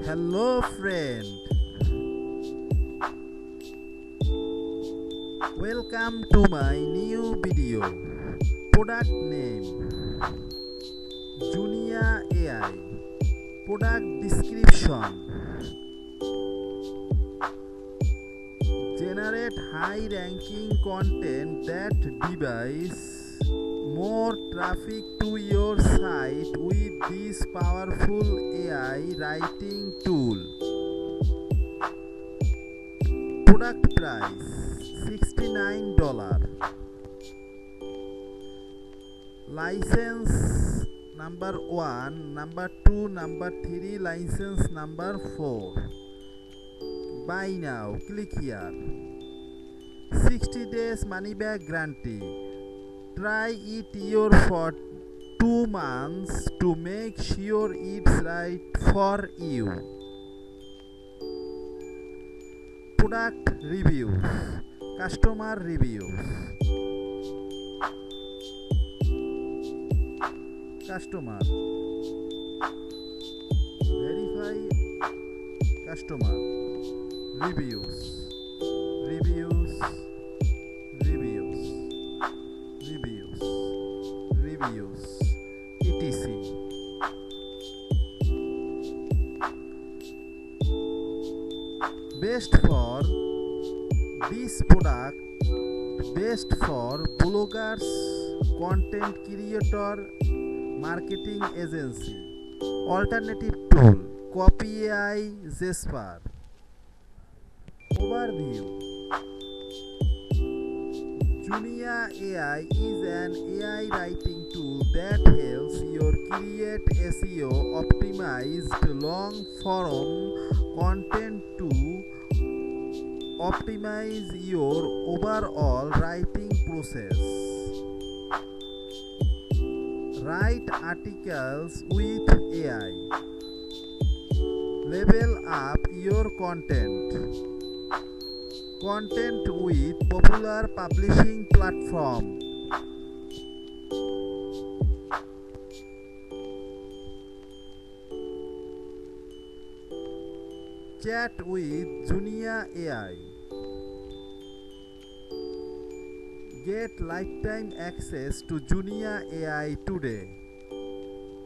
Hello friend, welcome to my new video. Product name Junia AI. Product description: generate high ranking content that drives more traffic to your site with this powerful AI writing tool. Product price $69. License number 1, number 2, number 3, license number 4. Buy now, click here. 60 days money back guarantee. Try it for 2 months to make sure it's right for you. Product reviews, customer reviews. Customer, verify customer, reviews, reviews, reviews, reviews, reviews, etc. Best for this product, best for bloggers, content creator, marketing agency. Alternative tool, Copy AI, Jasper. Overview: Junia AI is an AI writing tool that helps you create SEO-optimized long-form content to optimize your overall writing process. Write articles with AI. Level up your content. Content with popular publishing platform. Chat with Junia AI. Get lifetime access to Junia AI today.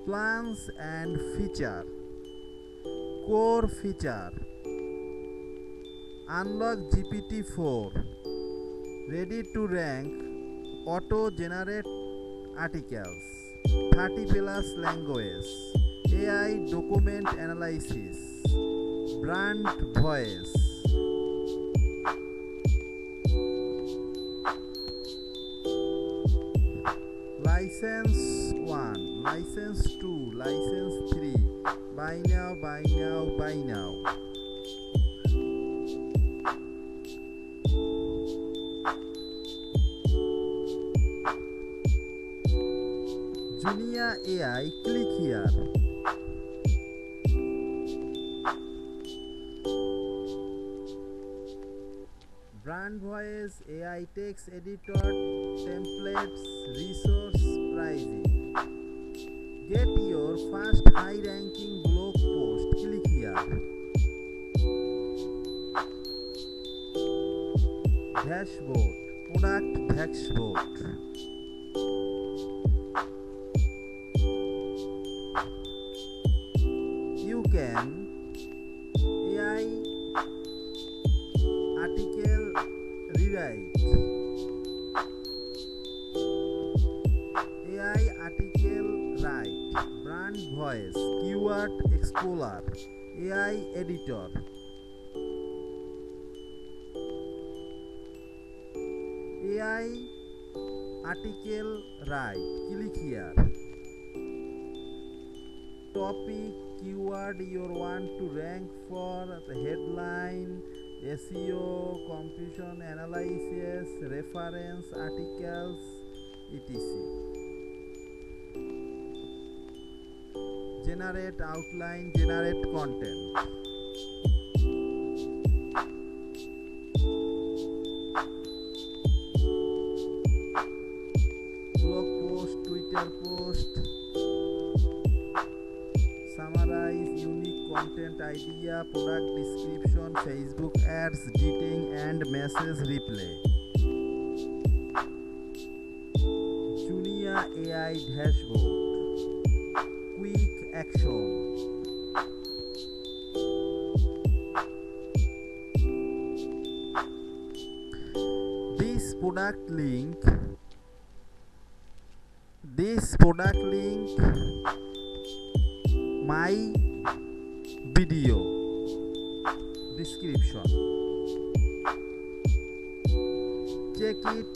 Plans and feature. Core feature: unlock GPT-4. Ready to rank. Auto generate articles. 30 plus languages. AI document analysis. Brand voice. License 1, license 2, license 3. Buy now, buy now, buy now. Junia AI, click here. Brand voice, AI text editor, templates, resource, pricing. Get your first high-ranking blog post. Click here. Dashboard, product dashboard. You can AI article rewrite. AI article write. Brand voice, keyword explorer, AI editor. AI article write. Click here. Topic, keyword you want to rank for, the headline, SEO, confusion analysis, reference articles, etc. Generate outline, generate content. Blog post, Twitter post. Summarize unique content idea, product description, Facebook ads, dating and message replay. Junia AI dashboard. Quick action. This product link my video description. Check it